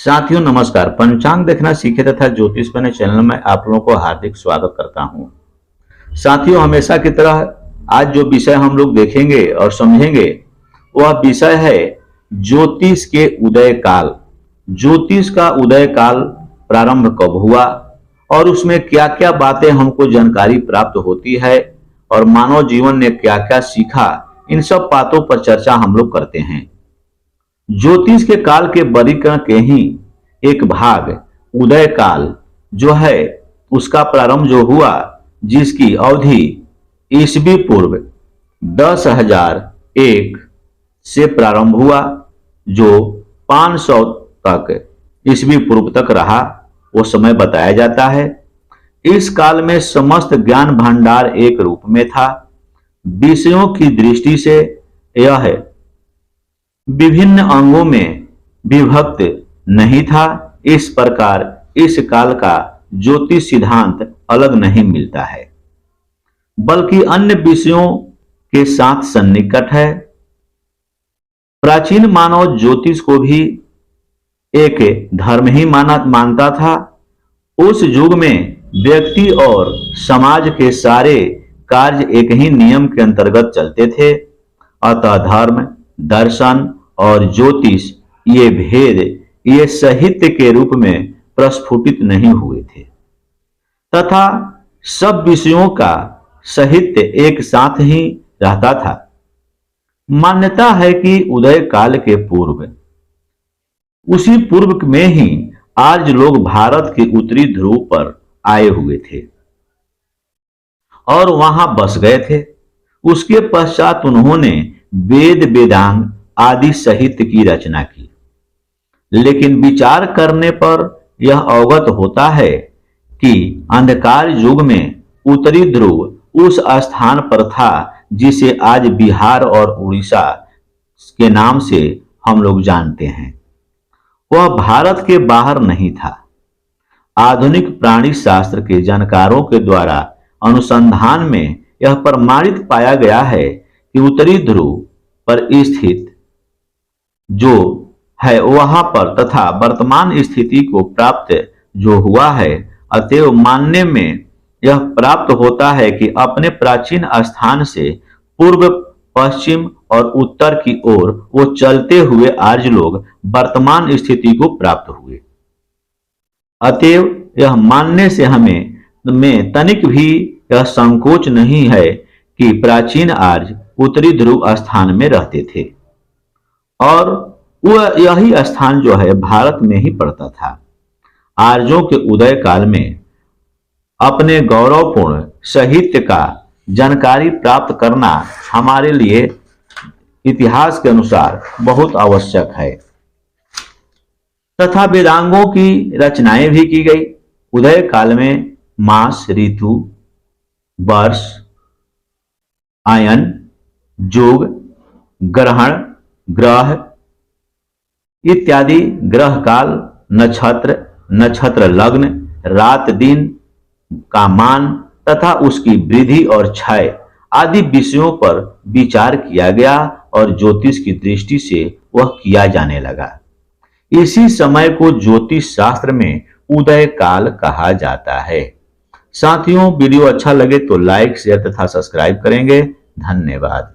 साथियों नमस्कार। पंचांग देखना सीखे तथा ज्योतिष पढ़ने चैनल में आप लोगों को हार्दिक स्वागत करता हूं। साथियों हमेशा की तरह आज जो विषय हम लोग देखेंगे और समझेंगे वह विषय है ज्योतिष के उदय काल। ज्योतिष का उदय काल प्रारंभ कब हुआ और उसमें क्या क्या बातें हमको जानकारी प्राप्त होती है और मानव जीवन ने क्या क्या सीखा, इन सब बातों पर चर्चा हम लोग करते हैं। ज्योतिष के काल के वर्गीकरण के ही एक भाग उदय काल जो है उसका प्रारंभ जो हुआ, जिसकी अवधि ईसवी पूर्व 10,001 से प्रारंभ हुआ, जो 500 तक ईसवी पूर्व तक रहा, वो समय बताया जाता है। इस काल में समस्त ज्ञान भंडार एक रूप में था। विषयों की दृष्टि से यह विभिन्न अंगों में विभक्त नहीं था। इस प्रकार इस काल का ज्योतिष सिद्धांत अलग नहीं मिलता है, बल्कि अन्य विषयों के साथ सन्निकट है। प्राचीन मानव ज्योतिष को भी एक धर्म ही मानता था। उस युग में व्यक्ति और समाज के सारे कार्य एक ही नियम के अंतर्गत चलते थे। अतः धर्म, दर्शन और ज्योतिष ये भेद ये साहित्य के रूप में प्रस्फुटित नहीं हुए थे तथा सब विषयों का साहित्य एक साथ ही रहता था। मान्यता है कि उदय काल के पूर्व, उसी पूर्व में ही आर्य लोग भारत के उत्तरी ध्रुव पर आए हुए थे और वहां बस गए थे। उसके पश्चात उन्होंने वेद, वेदांग आदि साहित्य की रचना की, लेकिन विचार करने पर यह अवगत होता है कि अंधकार युग में उत्तरी ध्रुव उस स्थान पर था जिसे आज बिहार और उड़ीसा के नाम से हम लोग जानते हैं। वह भारत के बाहर नहीं था। आधुनिक प्राणी शास्त्र के जानकारों के द्वारा अनुसंधान में यह प्रमाणित पाया गया है कि उत्तरी ध्रुव पर स्थित जो है वहां पर तथा वर्तमान स्थिति को प्राप्त जो हुआ है, अतएव मानने में यह प्राप्त होता है कि अपने प्राचीन स्थान से पूर्व, पश्चिम और उत्तर की ओर वो चलते हुए आर्य लोग वर्तमान स्थिति को प्राप्त हुए। अतएव यह मानने से हमें में तनिक भी यह संकोच नहीं है कि प्राचीन आर्य उत्तरी ध्रुव स्थान में रहते थे और वह यही स्थान जो है भारत में ही पड़ता था। आर्यों के उदय काल में अपने गौरवपूर्ण साहित्य का जानकारी प्राप्त करना हमारे लिए इतिहास के अनुसार बहुत आवश्यक है तथा वेदांगों की रचनाएं भी की गई। उदय काल में मास, ऋतु, वर्ष, आयन, योग, ग्रहण, ग्रह इत्यादि, ग्रह काल, नक्षत्र, नक्षत्र लग्न, रात दिन का मान तथा उसकी वृद्धि और क्षय आदि विषयों पर विचार किया गया और ज्योतिष की दृष्टि से वह किया जाने लगा। इसी समय को ज्योतिष शास्त्र में उदय काल कहा जाता है। साथियों वीडियो अच्छा लगे तो लाइक, शेयर तथा सब्सक्राइब करेंगे। धन्यवाद।